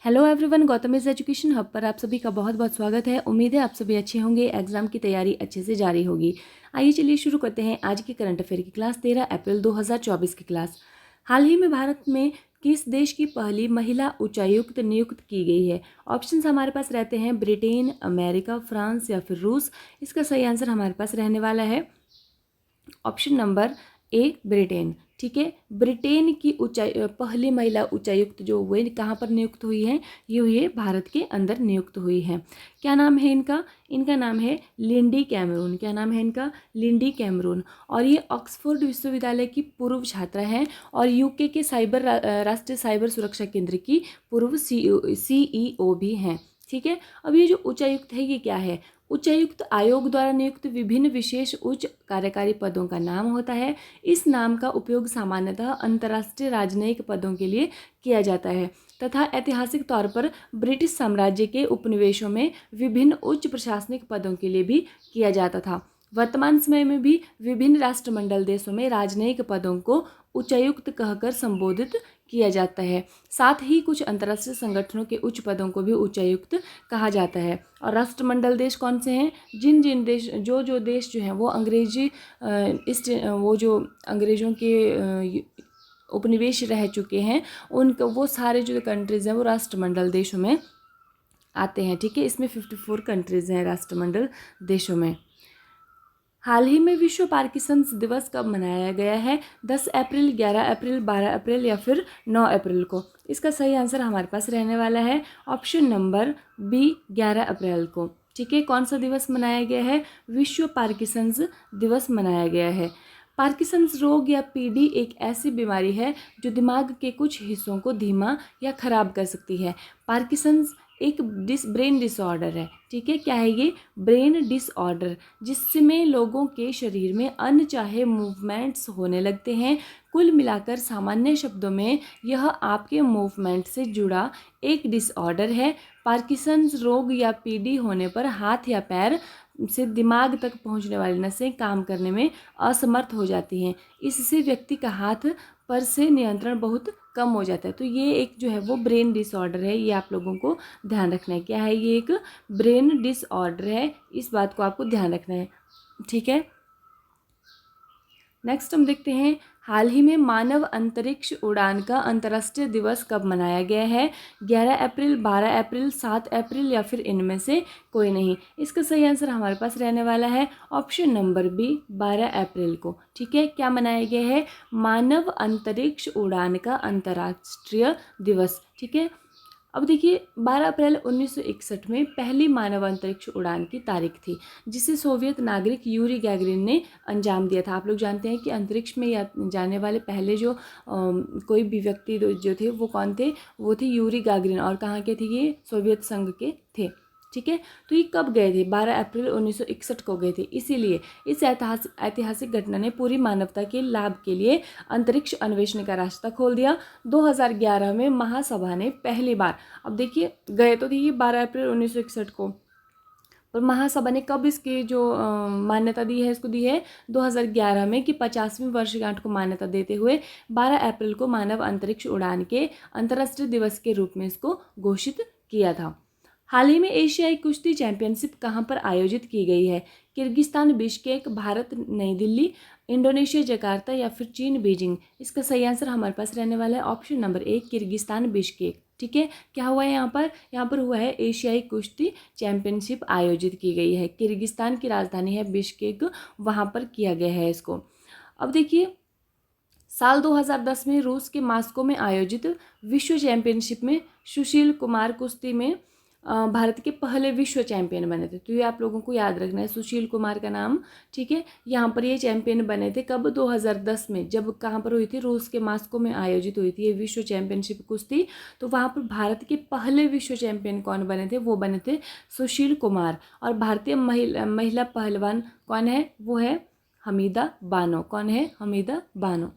Hello everyone, Gautam is education hub पर आप सभी का बहुत बहुत स्वागत है। उम्मीद है आप सभी अच्छे होंगे, एग्जाम की तैयारी अच्छे से जारी होगी। आइए चलिए शुरू करते हैं आज की करंट अफेयर की क्लास 13 अप्रैल 2024 की क्लास। हाल ही में भारत में किस देश की पहली महिला उच्चायुक्त नियुक्त की गई है? ऑप्शंस हमारे पास रहते हैं ब्रिटेन, अमेरिका, फ्रांस या फिर रूस। इसका सही आंसर हमारे पास रहने वाला है ऑप्शन नंबर ए, ब्रिटेन। ठीक है, ब्रिटेन की पहली महिला उच्चायुक्त जो हुए कहाँ पर नियुक्त हुई है? ये हुई है भारत के अंदर नियुक्त हुई है। क्या नाम है इनका? इनका नाम है लिंडी कैमरून। क्या नाम है इनका? Lindy Cameron. और ये ऑक्सफोर्ड विश्वविद्यालय की पूर्व छात्रा हैं और यूके के राष्ट्रीय साइबर सुरक्षा केंद्र की पूर्व सीईओ भी हैं। ठीक है, अब ये जो उच्चायुक्त है ये क्या है? उच्चायुक्त आयोग द्वारा नियुक्त विभिन्न विशेष उच्च कार्यकारी पदों का नाम होता है। इस नाम का उपयोग सामान्यतः अंतर्राष्ट्रीय राजनयिक पदों के लिए किया जाता है तथा ऐतिहासिक तौर पर ब्रिटिश साम्राज्य के उपनिवेशों में विभिन्न उच्च प्रशासनिक पदों के लिए भी किया जाता था। वर्तमान समय में भी विभिन्न राष्ट्रमंडल देशों में राजनयिक पदों को उच्चायुक्त कहकर संबोधित किया जाता है। साथ ही कुछ अंतर्राष्ट्रीय संगठनों के उच्च पदों को भी उच्चायुक्त कहा जाता है। और राष्ट्रमंडल देश कौन से हैं? जिन जिन देश जो देश जो हैं वो अंग्रेजी वो जो अंग्रेज़ों के उपनिवेश रह चुके हैं उनका वो सारे जो कंट्रीज़ हैं वो राष्ट्रमंडल देशों में आते हैं। ठीक है, इसमें 54 कंट्रीज़ हैं राष्ट्रमंडल देशों में। हाल ही में विश्व पार्किंसंस दिवस कब मनाया गया है? 10 अप्रैल, 11 अप्रैल, 12 अप्रैल या फिर 9 अप्रैल को? इसका सही आंसर हमारे पास रहने वाला है ऑप्शन नंबर बी, 11 अप्रैल को। ठीक है, कौन सा दिवस मनाया गया है? विश्व पार्किंसंस दिवस मनाया गया है। पार्किंसंस रोग या पीडी एक ऐसी बीमारी है जो दिमाग के कुछ हिस्सों को धीमा या खराब कर सकती है। पार्किंसंस एक ब्रेन डिसऑर्डर है। ठीक है, क्या है ये? ब्रेन डिसऑर्डर, जिसमें लोगों के शरीर में अनचाहे मूवमेंट्स होने लगते हैं। कुल मिलाकर सामान्य शब्दों में यह आपके मूवमेंट से जुड़ा एक डिसऑर्डर है। पार्किंसंस रोग या पीडी होने पर हाथ या पैर से दिमाग तक पहुंचने वाली नसें काम करने में असमर्थ हो जाती हैं। इससे व्यक्ति का हाथ पर से नियंत्रण बहुत कम हो जाता है। तो ये एक जो है वो ब्रेन डिसऑर्डर है, ये आप लोगों को ध्यान रखना है। क्या है? ये एक ब्रेन डिसऑर्डर है, इस बात को आपको ध्यान रखना है। ठीक है, नेक्स्ट हम देखते हैं हाल ही में मानव अंतरिक्ष उड़ान का अंतर्राष्ट्रीय दिवस कब मनाया गया है? 11 अप्रैल, 12 अप्रैल, 7 अप्रैल या फिर इनमें से कोई नहीं? इसका सही आंसर हमारे पास रहने वाला है ऑप्शन नंबर बी, 12 अप्रैल को। ठीक है, क्या मनाया गया है? मानव अंतरिक्ष उड़ान का अंतर्राष्ट्रीय दिवस। ठीक है, अब देखिए 12 अप्रैल 1961 में पहली मानव अंतरिक्ष उड़ान की तारीख थी जिसे सोवियत नागरिक यूरी गैगरिन ने अंजाम दिया था। आप लोग जानते हैं कि अंतरिक्ष में जाने वाले पहले जो कोई भी व्यक्ति जो थे वो कौन थे? वो थे यूरी गैगरिन। और कहाँ के थे ये? सोवियत संघ के थे। ठीक है, तो ये कब गए थे? 12 अप्रैल 1961 को गए थे। इसीलिए इस ऐतिहासिक घटना ने पूरी मानवता के लाभ के लिए अंतरिक्ष अन्वेषण का रास्ता खोल दिया। 2011 में महासभा ने पहली बार, अब देखिए गए तो थे ये 12 अप्रैल 1961 को, पर महासभा ने कब इसकी जो मान्यता दी है, इसको दी है 2011 में कि 50वीं वर्षगांठ को मान्यता देते हुए 12 अप्रैल को मानव अंतरिक्ष उड़ान के अंतर्राष्ट्रीय दिवस के रूप में इसको घोषित किया था। हाल ही में एशियाई कुश्ती चैंपियनशिप कहाँ पर आयोजित की गई है? किर्गिस्तान बिश्केक, भारत नई दिल्ली, इंडोनेशिया जकार्ता या फिर चीन बीजिंग? इसका सही आंसर हमारे पास रहने वाला है ऑप्शन नंबर ए, किर्गिस्तान बिश्केक। ठीक है, क्या हुआ है यहाँ पर? यहाँ पर हुआ है एशियाई कुश्ती चैंपियनशिप आयोजित की गई है। किर्गिस्तान की राजधानी है बिश्केक, वहाँ पर किया गया है इसको। अब देखिए साल 2010 में रूस के मास्को में आयोजित विश्व चैंपियनशिप में सुशील कुमार कुश्ती में भारत के पहले विश्व चैंपियन बने थे। तो ये आप लोगों को याद रखना है, सुशील कुमार का नाम। ठीक है, यहाँ पर ये चैंपियन बने थे कब? 2010 में। जब कहाँ पर हुई थी? रूस के मास्को में आयोजित हुई थी ये विश्व चैंपियनशिप कुश्ती। तो वहाँ पर भारत के पहले विश्व चैंपियन कौन बने थे? वो बने थे सुशील कुमार। और भारतीय महिला पहलवान कौन है? वो है हमीदा बानो। कौन है? हमीदा बानो।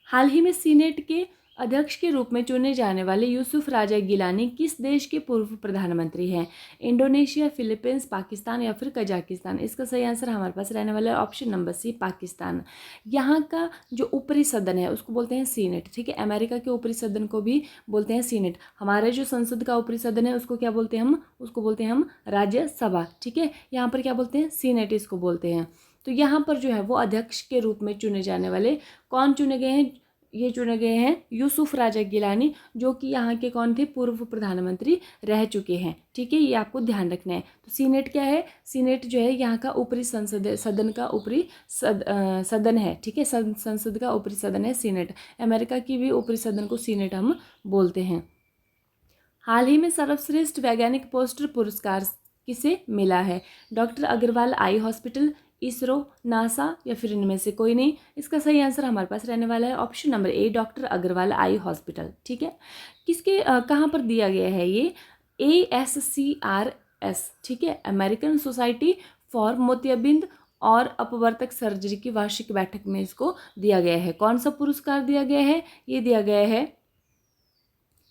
हाल ही में सीनेट के अध्यक्ष के रूप में चुने जाने वाले यूसुफ राजा गिलानी किस देश के पूर्व प्रधानमंत्री हैं? इंडोनेशिया, फिलीपींस, पाकिस्तान या फिर कजाकिस्तान? इसका सही आंसर हमारे पास रहने वाला है ऑप्शन नंबर सी, पाकिस्तान। यहाँ का जो ऊपरी सदन है उसको बोलते हैं सीनेट, ठीक है। अमेरिका के ऊपरी सदन को भी बोलते हैं सीनेट। हमारे जो संसद का ऊपरी सदन है उसको क्या बोलते हैं हम? उसको बोलते हैं हम राज्यसभा, ठीक है। यहाँ पर क्या बोलते हैं? सीनेट इसको बोलते हैं। तो यहाँ पर जो है वो अध्यक्ष के रूप में चुने जाने वाले कौन चुने गए हैं? ये चुने गए हैं यूसुफ राजा गिलानी, जो कि यहाँ के कौन थे? पूर्व प्रधानमंत्री रह चुके हैं, ठीक है। ये आपको ध्यान रखना है। तो सीनेट क्या है? सीनेट जो है यहाँ का ऊपरी सदन का ऊपरी सदन है, ठीक है। संसद का ऊपरी सदन है सीनेट। अमेरिका की भी ऊपरी सदन को सीनेट हम बोलते हैं। हाल ही में सर्वश्रेष्ठ वैज्ञानिक पोस्टर पुरस्कार किसे मिला है? Doctor Agarwal eye hospital, ISRO, NASA या फिर इनमें से कोई नहीं? इसका सही आंसर हमारे पास रहने वाला है option number A, doctor Agarwal eye hospital, ठीक है। किसके कहाँ पर दिया गया है ये? ASCRS, ठीक है, अमेरिकन सोसाइटी फॉर मोतियाबिंद और अपवर्तक सर्जरी की वार्षिक बैठक में इसको दिया गया है। कौन सा पुरस्कार दिया गया है? ये दिया गया है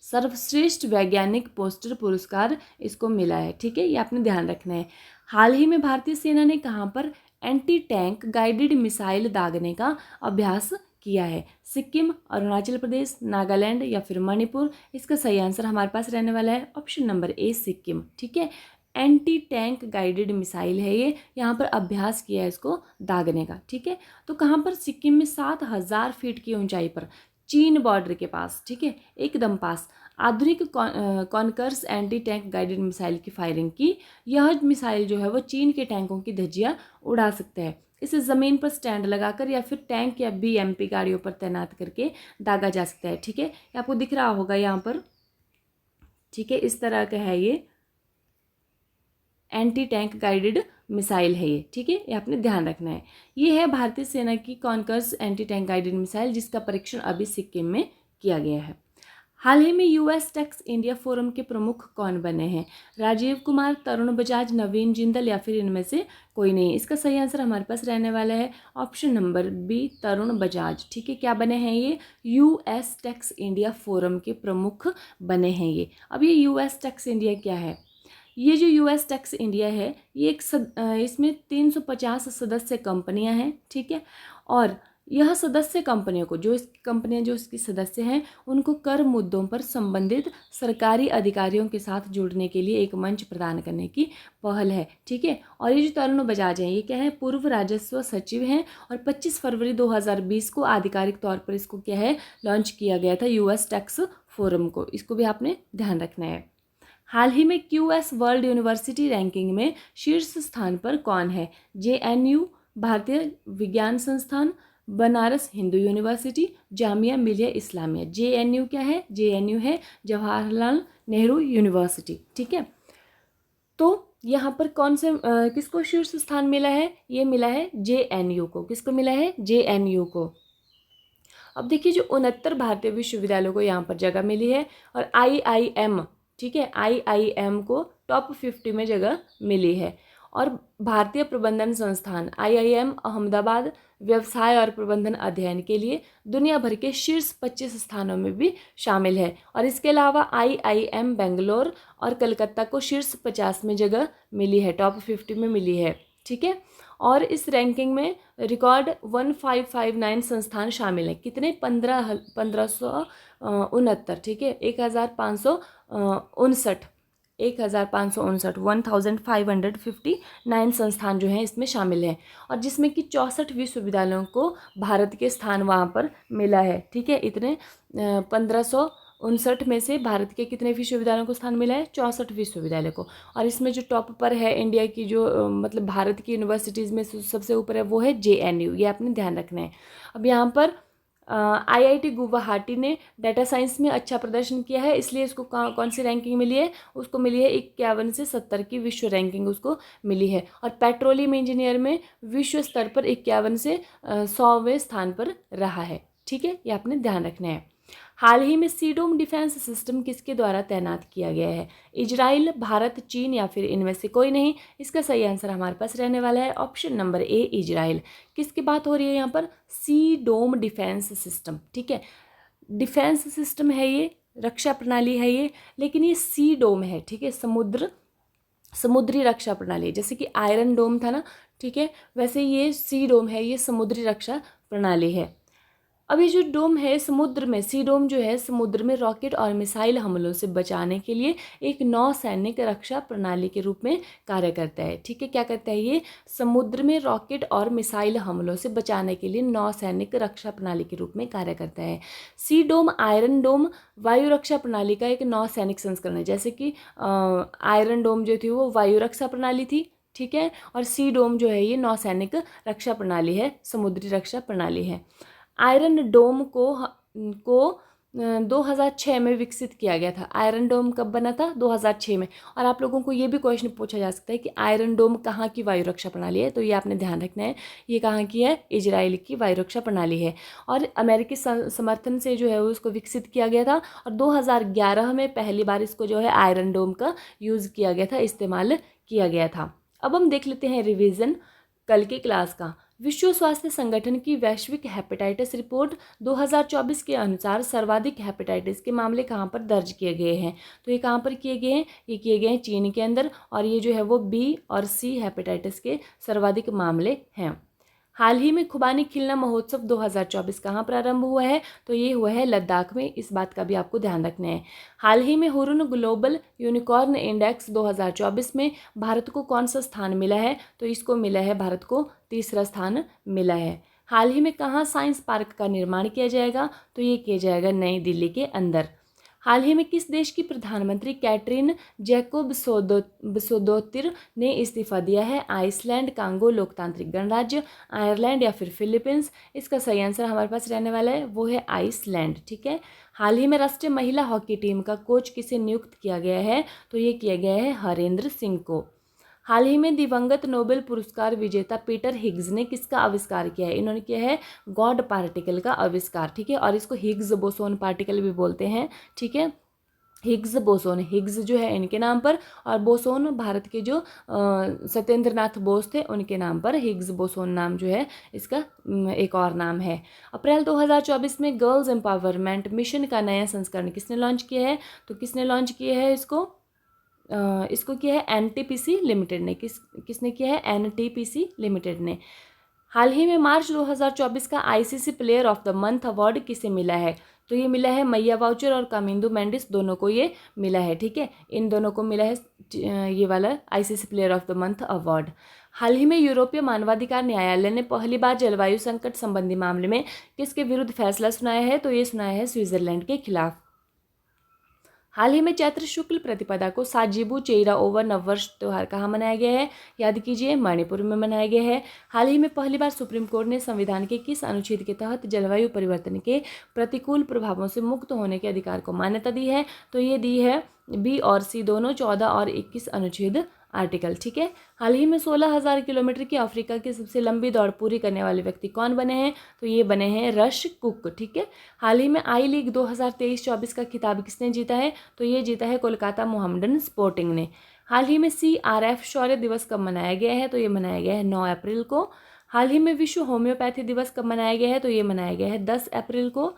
सर्वश्रेष्ठ वैज्ञानिक पोस्टर पुरस्कार इसको मिला है, ठीक है। ये आपने ध्यान रखना है। हाल ही में भारतीय सेना ने कहाँ पर एंटी टैंक गाइडेड मिसाइल दागने का अभ्यास किया है? सिक्किम, अरुणाचल प्रदेश, नागालैंड या फिर मणिपुर? इसका सही आंसर हमारे पास रहने वाला है ऑप्शन नंबर ए, सिक्किम, ठीक है। एंटी टैंक गाइडेड मिसाइल है ये, यहाँ पर अभ्यास किया है इसको दागने का, ठीक है। तो कहाँ पर? सिक्किम में 7000 फीट की ऊंचाई पर, चीन बॉर्डर के पास, ठीक है, एकदम पास, आधुनिक conquers anti tank guided missile की फायरिंग की। यह मिसाइल जो है वो चीन के टैंकों की धज्जियां उड़ा सकता है। इसे ज़मीन पर स्टैंड लगाकर या फिर टैंक या BMP गाड़ियों पर तैनात करके दागा जा सकता है, ठीक है। ये आपको दिख रहा होगा यहाँ पर, ठीक है, इस तरह का है ये एंटी टैंक गाइडेड मिसाइल है ये, ठीक है। ये आपने ध्यान रखना है। ये है भारतीय सेना की conquers anti tank guided missile, जिसका परीक्षण अभी सिक्किम में किया गया है। हाल ही में US टेक्स इंडिया फोरम के प्रमुख कौन बने हैं? राजीव कुमार, तरुण बजाज, नवीन जिंदल या फिर इनमें से कोई नहीं? इसका सही आंसर हमारे पास रहने वाला है option number B, Tarun Bajaj, ठीक है। क्या बने हैं ये? US टेक्स इंडिया फोरम के प्रमुख बने हैं ये। अब ये US टेक्स इंडिया क्या है? ये जो US टेक्स इंडिया है ये इसमें 350 सदस्य कंपनियां हैं, ठीक है। और यह सदस्य कंपनियों को, जो कंपनियां जो इसकी सदस्य हैं, उनको कर मुद्दों पर संबंधित सरकारी अधिकारियों के साथ जुड़ने के लिए एक मंच प्रदान करने की पहल है, ठीक है। और ये जो तरुण बजाज हैं ये क्या है? पूर्व राजस्व सचिव हैं और 25 फरवरी 2020 को आधिकारिक तौर पर इसको क्या है? लॉन्च किया गया था US टैक्स फोरम को। इसको भी आपने ध्यान रखना है। हाल ही में QS वर्ल्ड यूनिवर्सिटी रैंकिंग में शीर्ष स्थान पर कौन है? JNU, भारतीय विज्ञान संस्थान, बनारस हिंदू यूनिवर्सिटी, जामिया मिलिया इस्लामिया? JNU क्या है? JNU है जवाहरलाल नेहरू यूनिवर्सिटी, ठीक है। तो यहाँ पर कौन से किसको शीर्ष स्थान मिला है? ये मिला है JNU को। किसको मिला है? JNU को। अब देखिए, जो 69 भारतीय विश्वविद्यालयों को यहाँ पर जगह मिली है और IIM, ठीक है, IIM को टॉप 50 में जगह मिली है। और भारतीय प्रबंधन संस्थान IIM अहमदाबाद व्यवसाय और प्रबंधन अध्ययन के लिए दुनिया भर के शीर्ष 25 स्थानों में भी शामिल है। और इसके अलावा IIM बेंगलोर और कलकत्ता को शीर्ष 50 में जगह मिली है, टॉप 50 में मिली है, ठीक है। और इस रैंकिंग में रिकॉर्ड 1559 संस्थान शामिल हैं। कितने? 1569, ठीक है, 1559 1559 संस्थान जो हैं इसमें शामिल हैं। और जिसमें कि 64 विश्वविद्यालयों को भारत के स्थान वहाँ पर मिला है, ठीक है। इतने 1559 में से भारत के कितने विश्वविद्यालयों को स्थान मिला है? 64 विश्वविद्यालय को। और इसमें जो टॉप पर है इंडिया की जो मतलब भारत की यूनिवर्सिटीज़ में सबसे ऊपर है वो है JNU। ये आपने ध्यान रखना है। अब यहाँ पर IIT गुवाहाटी ने डाटा साइंस में अच्छा प्रदर्शन किया है, इसलिए इसको कौन सी रैंकिंग मिली है? उसको मिली है 51 से 70 की विश्व रैंकिंग उसको मिली है। और पेट्रोलियम इंजीनियर में विश्व स्तर पर 51 से 100वें स्थान पर रहा है, ठीक है। ये आपने ध्यान रखना है। हाल ही में सीडोम डिफेंस सिस्टम किसके द्वारा तैनात किया गया है? इजराइल, भारत, चीन या फिर इनमें से कोई नहीं? इसका सही आंसर हमारे पास रहने वाला है ऑप्शन नंबर ए, इजराइल। किसकी बात हो रही है यहाँ पर? सीडोम डिफेंस सिस्टम, ठीक है। डिफेंस सिस्टम है ये, रक्षा प्रणाली है ये, लेकिन ये सी डोम है, ठीक है, समुद्री रक्षा प्रणाली। जैसे कि आयरन डोम था ना, ठीक है, वैसे ये सी डोम है, ये समुद्री रक्षा प्रणाली है। अब ये जो डोम है समुद्र में, सी डोम जो है समुद्र में रॉकेट और मिसाइल हमलों से बचाने के लिए एक नौसैनिक रक्षा प्रणाली के रूप में कार्य करता है, ठीक है। क्या करता है ये? समुद्र में रॉकेट और मिसाइल हमलों से बचाने के लिए नौसैनिक रक्षा प्रणाली के रूप में कार्य करता है। सी डोम, आयरन डोम वायु रक्षा प्रणाली का एक नौसैनिक संस्करण है। जैसे कि आयरन डोम जो थी वो वायु रक्षा प्रणाली थी, ठीक है, और सी डोम जो है ये नौसैनिक रक्षा प्रणाली है, समुद्री रक्षा प्रणाली है। आयरन डोम को 2006 में विकसित किया गया था। आयरन डोम कब बना था? 2006 में। और आप लोगों को ये भी क्वेश्चन पूछा जा सकता है कि आयरन डोम कहाँ की वायु रक्षा प्रणाली है, तो ये आपने ध्यान रखना है, ये कहाँ की है? इजराइल की वायु रक्षा प्रणाली है। और अमेरिकी समर्थन से जो है उसको विकसित किया गया था, और 2011 में पहली बार इसको जो है आयरन डोम का यूज़ किया गया था, इस्तेमाल किया गया था। अब हम देख लेते हैं रिवीजन कल की क्लास का। विश्व स्वास्थ्य संगठन की वैश्विक हेपेटाइटिस रिपोर्ट 2024 के अनुसार सर्वाधिक हेपेटाइटिस के मामले कहाँ पर दर्ज किए गए हैं? तो ये कहाँ पर किए गए हैं? ये किए गए हैं चीन के अंदर, और ये जो है वो बी और सी हेपेटाइटिस के सर्वाधिक मामले हैं। हाल ही में खुबानी खिलना महोत्सव 2024 कहाँ प्रारंभ हुआ है? तो ये हुआ है लद्दाख में, इस बात का भी आपको ध्यान रखना है। हाल ही में हुरुन ग्लोबल यूनिकॉर्न इंडेक्स 2024 में भारत को कौन सा स्थान मिला है? तो इसको मिला है, भारत को तीसरा स्थान मिला है। हाल ही में कहाँ साइंस पार्क का निर्माण किया जाएगा? तो ये किया जाएगा नई दिल्ली के अंदर। हाल ही में किस देश की प्रधानमंत्री कैटरीन जैकोब सोदोतिर ने इस्तीफा दिया है? आइसलैंड, कांगो लोकतांत्रिक गणराज्य, आयरलैंड या फिर फिलीपींस? इसका सही आंसर हमारे पास रहने वाला है, वो है आइसलैंड, ठीक है। हाल ही में राष्ट्रीय महिला हॉकी टीम का कोच किसे नियुक्त किया गया है? तो ये किया गया है हरेंद्र सिंह को। हाल ही में दिवंगत नोबेल पुरस्कार विजेता पीटर हिग्स ने किसका आविष्कार किया है? इन्होंने किया है गॉड पार्टिकल का आविष्कार, ठीक है, और इसको हिग्स बोसोन पार्टिकल भी बोलते हैं, ठीक है। हिग्स बोसोन, हिग्स जो है इनके नाम पर, और बोसोन भारत के जो सत्येंद्र नाथ बोस थे उनके नाम पर हिग्स बोसोन नाम जो है इसका एक और नाम है। अप्रैल 2024 में गर्ल्स एम्पावरमेंट मिशन का नया संस्करण किसने लॉन्च किया है? तो किसने लॉन्च किया है इसको किया है एनटीपीसी लिमिटेड ने। किसने किया है? एनटीपीसी लिमिटेड ने। हाल ही में मार्च 2024 का ICC player of the month award किसे मिला है? तो ये मिला है मैया वाउचर और कामिंदु मेंडिस, दोनों को ये मिला है, ठीक है, इन दोनों को मिला है ये वाला ICC player of the month award. हाल ही में यूरोपीय मानवाधिकार न्यायालय ने पहली बार जलवायु संकट संबंधी मामले में किसके विरुद्ध फैसला सुनाया है? तो ये सुनाया है स्विट्जरलैंड के खिलाफ। हाल ही में चैत्र शुक्ल प्रतिपदा को साजिबू चेईरा ओवर नववर्ष त्यौहार कहाँ मनाया गया है? याद कीजिए, मणिपुर में मनाया गया है। हाल ही में पहली बार सुप्रीम कोर्ट ने संविधान के किस अनुच्छेद के तहत जलवायु परिवर्तन के प्रतिकूल प्रभावों से मुक्त होने के अधिकार को मान्यता दी है? तो ये दी है बी और सी दोनों 14 और 21 अनुच्छेद आर्टिकल, ठीक है। हाल ही में 16,000 किलोमीटर की अफ्रीका की सबसे लंबी दौड़ पूरी करने वाले व्यक्ति कौन बने हैं? तो ये बने हैं रश कुक, ठीक है। हाल ही में आई लीग 2023-24 का खिताब किसने जीता है? तो ये जीता है कोलकाता मोहम्मडन स्पोर्टिंग ने। हाल ही में CRF शौर्य दिवस कब मनाया गया है? तो ये मनाया गया है 9 अप्रैल को। हाल ही में विश्व होम्योपैथी दिवस कब मनाया गया है? तो ये मनाया गया है 10 अप्रैल को।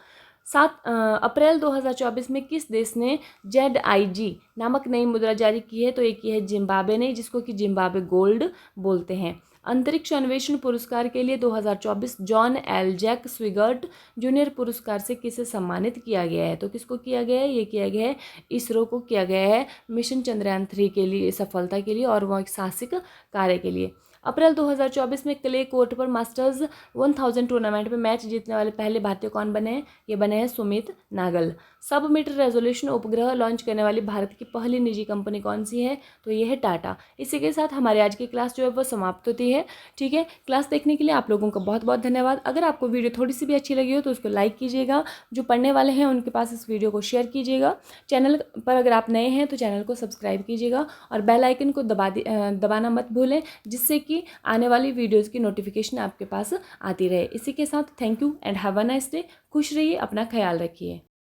7 अप्रैल 2024 में किस देश ने ZIG नामक नई मुद्रा जारी की है? तो एक ये है जिम्बाब्वे ने, जिसको कि जिम्बाब्वे गोल्ड बोलते हैं। अंतरिक्ष अन्वेषण पुरस्कार के लिए 2024 जॉन एल जैक स्विगर्ट जूनियर पुरस्कार से किसे सम्मानित किया गया है? तो किसको किया गया है? ये किया गया है इसरो को किया गया है मिशन चंद्रयान 3 के लिए सफलता के लिए, और वो एक साहसिक कार्य के लिए। अप्रैल 2024 में क्ले कोर्ट पर मास्टर्स 1000 टूर्नामेंट में मैच जीतने वाले पहले भारतीय कौन बने हैं? ये बने हैं सुमित नागल। सब मीटर रेजोल्यूशन उपग्रह लॉन्च करने वाली भारत की पहली निजी कंपनी कौन सी है? तो ये है टाटा। इसी के साथ हमारी आज की क्लास जो है वो समाप्त होती है, ठीक है। क्लास देखने के लिए आप लोगों का बहुत बहुत धन्यवाद। अगर आपको वीडियो थोड़ी सी भी अच्छी लगी हो तो उसको लाइक कीजिएगा, जो पढ़ने वाले हैं उनके पास इस वीडियो को शेयर कीजिएगा। चैनल पर अगर आप नए हैं तो चैनल को सब्सक्राइब कीजिएगा, और बेल आइकन को दबाना मत भूलें, जिससे कि आने वाली वीडियोज़ की नोटिफिकेशन आपके पास आती रहे। इसी के साथ thank you and have a nice day. खुश रहिए, अपना ख्याल रखिए।